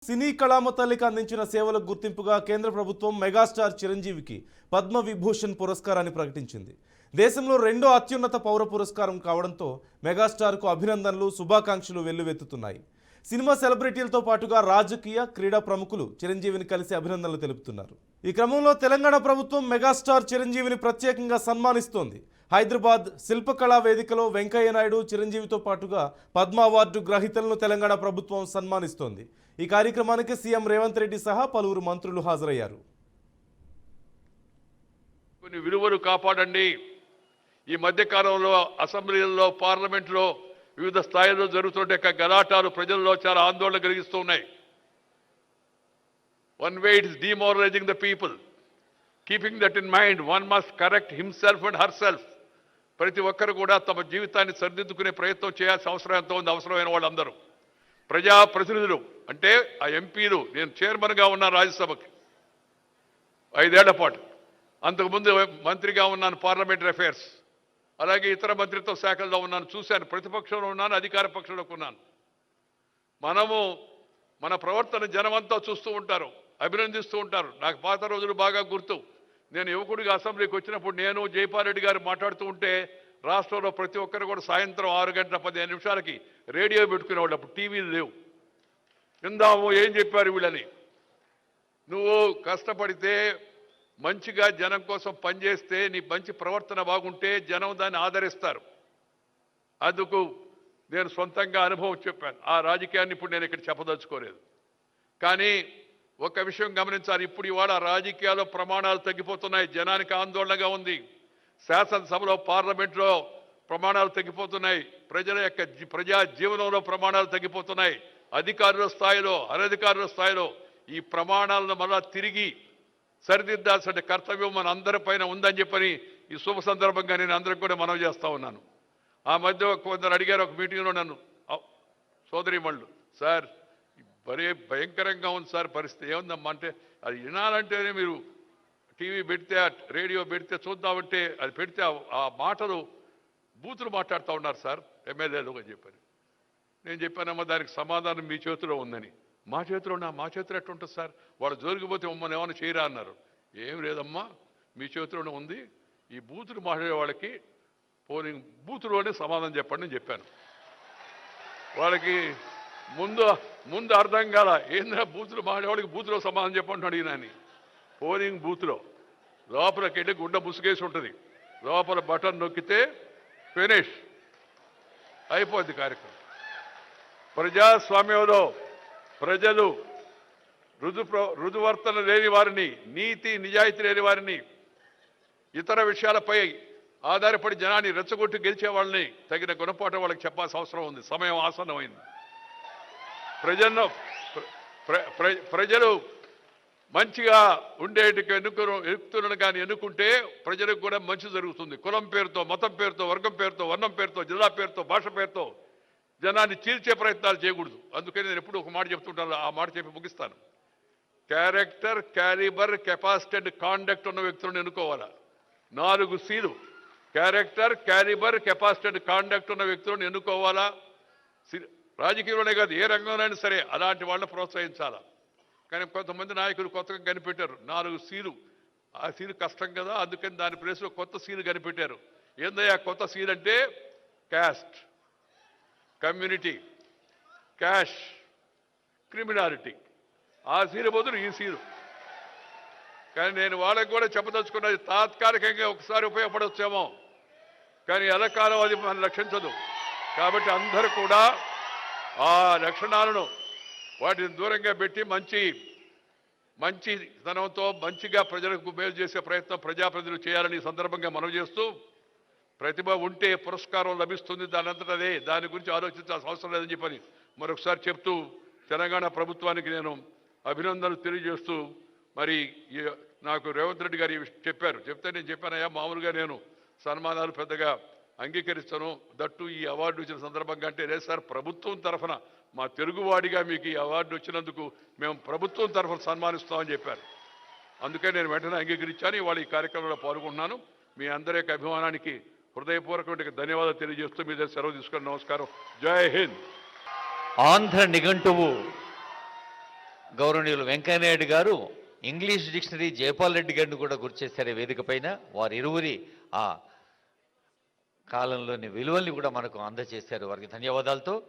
సినీ కళామ తల్లికి అందించిన సేవలకు గుర్తింపుగా కేంద్ర ప్రభుత్వం మెగాస్టార్ చిరంజీవికి పద్మ విభూషణ్ పురస్కారాన్ని ప్రకటించింది. దేశంలో రెండో అత్యున్నత పౌర పురస్కారం కావడంతో మెగాస్టార్కు అభినందనలు, శుభాకాంక్షలు వెల్లువెత్తుతున్నాయి. సినిమా సెలబ్రిటీలతో పాటుగా రాజకీయ, క్రీడా ప్రముఖులు చిరంజీవిని కలిసి అభినందనలు తెలుపుతున్నారు. ఈ క్రమంలో తెలంగాణ ప్రభుత్వం మెగాస్టార్ చిరంజీవిని ప్రత్యేకంగా సన్మానిస్తోంది. హైదరాబాద్ శిల్పకళా వేదికలో వెంకయ్య నాయుడు, చిరంజీవితో పాటుగా పద్మ అవార్డు గ్రహీతలను తెలంగాణ ప్రభుత్వం సన్మానిస్తోంది. ఈ కార్యక్రమానికి సీఎం రేవంత్ రెడ్డి సహా పలువురు మంత్రులు హాజరయ్యారు. కొన్ని విలువలు కాపాడండి. ఈ మధ్య కాలంలో అసెంబ్లీల్లో, పార్లమెంట్లో వివిధ స్థాయిల్లో జరుగుతుంటే గలాటాలు ప్రజల్లో చాలా ఆందోళన కలిగిస్తూ ఉన్నాయి. One way it is demoralizing the people. Keeping that in mind, one must correct himself and herself. ప్రతి ఒక్కరు కూడా తమ జీవితాన్ని సరిదిద్దుకునే ప్రయత్నం చేయాల్సిన అవసరం ఎంతో ఉంది. అవసరమైన వాళ్ళందరూ ప్రజాప్రతినిధులు అంటే ఆ ఎంపీలు. నేను చైర్మన్గా ఉన్నాను రాజ్యసభకి 5 ఏళ్ల పాటు. అంతకుముందు మంత్రిగా ఉన్నాను పార్లమెంటరీ అఫైర్స్, అలాగే ఇతర మంత్రిత్వ శాఖల్లో ఉన్నాను. చూశాను, ప్రతిపక్షంలో ఉన్నాను, అధికార పక్షంలో ఉన్నాను. మన ప్రవర్తన జనమంతా చూస్తూ ఉంటారు, అభినందిస్తూ ఉంటారు. నాకు పాత రోజులు బాగా గుర్తు. నేను యువకుడిగా అసెంబ్లీకి వచ్చినప్పుడు నేను జైపాల్ రెడ్డి గారు మాట్లాడుతూ ఉంటే రాష్ట్రంలో ప్రతి ఒక్కరు కూడా సాయంత్రం 6 గంటల 15 నిమిషాలకి రేడియో పెట్టుకునేవాళ్ళు. అప్పుడు టీవీలు లేవు. విందాము ఏం చెప్పారు వీళ్ళని. నువ్వు కష్టపడితే, మంచిగా జనం కోసం పనిచేస్తే, నీ మంచి ప్రవర్తన బాగుంటే జనం దాన్ని ఆదరిస్తారు. అందుకు నేను సొంతంగా అనుభవం చెప్పాను. ఆ రాజకీయాన్ని ఇప్పుడు నేను ఇక్కడ చెప్పదలుచుకోలేదు. కానీ ఒక విషయం గమనించాలి. ఇప్పుడు ఇవాళ రాజకీయాల్లో ప్రమాణాలు తగ్గిపోతున్నాయి. జనానికి ఆందోళనగా ఉంది. శాసనసభలో, పార్లమెంట్లో ప్రమాణాలు తగ్గిపోతున్నాయి. ప్రజల యొక్క ప్రజా జీవనంలో ప్రమాణాలు తగ్గిపోతున్నాయి. అధికారుల స్థాయిలో, అనధికారుల స్థాయిలో ఈ ప్రమాణాలను మళ్ళా తిరిగి సరిదిద్దాల్సిన కర్తవ్యం మన అందరిపైన ఉందని చెప్పని ఈ శుభ సందర్భంగా నేను అందరికి కూడా మనవి చేస్తా ఉన్నాను. ఆ మధ్య కొందరు అడిగారు ఒక మీటింగ్లో నన్ను, సోదరీమణులు, సార్ మరే భయంకరంగా ఉంది సార్ పరిస్థితి, ఏముందమ్మా అంటే, అది వినాలంటేనే మీరు టీవీ పెడితే, రేడియో పెడితే చూద్దామంటే అది పెడితే ఆ మాటలు బూతులు మాట్లాడుతూ ఉన్నారు సార్ ఎమ్మెల్యేలు అని చెప్పారు. నేను చెప్పానమ్మా దానికి సమాధానం మీ చేతిలో ఉందని. మా చేతిలో ఎట్లుంటుంది సార్, వాళ్ళు జోలికిపోతే మమ్మల్ని ఏమైనా చేయరా అన్నారు. ఏం లేదమ్మా, మీ చేతిలోనే ఉంది. ఈ బూతులు మాట్లాడే వాళ్ళకి పోలింగ్ బూతులోనే సమాధానం చెప్పండి అని చెప్పాను. వాళ్ళకి ముందు అర్థం కాల. ఏంద్రా బూతులు మాట్లాడేవాళ్ళకి బూతులో సమాధానం చెప్పండి అడిగినాని. పోలింగ్ బూత్లో లోపలికి వెళ్ళి గుడ్డ ముసుగేసి ఉంటుంది. లోపల బటన్ నొక్కితే ఫినిష్ అయిపోద్ది కార్యక్రమం. ప్రజాస్వామ్యంలో ప్రజలు రుజువర్తన లేని వారిని, నీతి నిజాయితీ లేని వారిని, ఇతర విషయాలపై ఆధారపడి జనాన్ని రెచ్చగొట్టి గెలిచే వాళ్ళని తగిన గుణపాఠం వాళ్ళకి చెప్పాల్సిన అవసరం ఉంది. సమయం ఆసన్నమైంది. ప్రజలు మంచిగా ఉండేటికి ఎన్నుకులను కానీ ఎన్నుకుంటే ప్రజలకు కూడా మంచి జరుగుతుంది. కులం పేరుతో, మతం పేరుతో, వర్గం పేరుతో, వర్ణం పేరుతో, జిల్లా పేరుతో, భాష పేరుతో జనాన్ని చీల్చే ప్రయత్నాలు చేయకూడదు. అందుకని నేను ఎప్పుడు ఒక మాట చెప్తుంటాను, ఆ మాట చెప్పి ముగిస్తాను. Character, calibre, capacity and conduct ఉన్న వ్యక్తులను ఎన్నుకోవాలా. 4 Cలు. Character, calibre, capacity and conduct ఉన్న వ్యక్తులను ఎన్నుకోవాలా. రాజకీయంలోనే కాదు, ఏ రంగంలోనైనా సరే అలాంటి వాళ్ళని ప్రోత్సహించాలా. కానీ కొంతమంది నాయకులు కొత్తగా కనిపెట్టారు 4 Cలు. ఆ సీలు కష్టం కదా, అందుకని దాని ప్లేస్లో కొత్త సీలు కనిపెట్టారు. ఏందయ్యా కొత్త సీల్ అంటే? Caste, community, cash, criminality. ఆ సీలు బదులు ఈ సీలు. కానీ నేను వాళ్ళకి కూడా చెప్పదలుచుకున్నది, తాత్కాలికంగా ఒకసారి ఉపయోగపడవచ్చేమో, కానీ ఎల్లకాలం అది మనం రక్షించదు. కాబట్టి అందరూ కూడా ఆ లక్షణాలను వాటిని దూరంగా పెట్టి మంచితనంతో మంచిగా ప్రజలకు మేలు చేసే ప్రయత్నం ప్రజాప్రతినిధులు చేయాలని సందర్భంగా మనవి చేస్తూ, ప్రతిభ ఉంటే పురస్కారం లభిస్తుంది దానంతట అదే, దాని గురించి ఆలోచించాల్సిన అవసరం లేదని చెప్పని మరొకసారి చెప్తూ తెలంగాణ ప్రభుత్వానికి నేను అభినందనలు తెలియజేస్తూ, మరి నాకు రేవంత్ రెడ్డి గారు చెప్తే నేను చెప్పానయ్యా, మామూలుగా నేను సన్మానాలు పెద్దగా అంగీకరిస్తాను, దట్టు ఈ అవార్డు వచ్చిన సందర్భంగా అంటే, లేదు సార్ ప్రభుత్వం తరఫున మా తెలుగువాడిగా మీకు ఈ అవార్డు వచ్చినందుకు మేము ప్రభుత్వం తరఫున సన్మానిస్తామని చెప్పారు. అందుకే నేను వెంటనే అంగీకరించాను. ఇవాళ ఈ కార్యక్రమంలో పాల్గొన్నాను. మీ అందరి యొక్క అభిమానానికి హృదయపూర్వకమైన ధన్యవాదాలు తెలియజేస్తూ మీ దగ్గర సెలవు తీసుకుని నమస్కారం. జై హింద్. ఆంధ్ర నిఘంటువు గౌరవనీయులు వెంకయ్యనాయుడు గారు ఇంగ్లీష్ డిక్షనరీ జయపాల్ రెడ్డి గారిని కూడా గుర్తు చేశారు వేదిక పైన. వారి ఇరువురి ఆ కాలంలోని విలువల్ని కూడా మనకు అందజేశారు. వారికి ధన్యవాదాలతో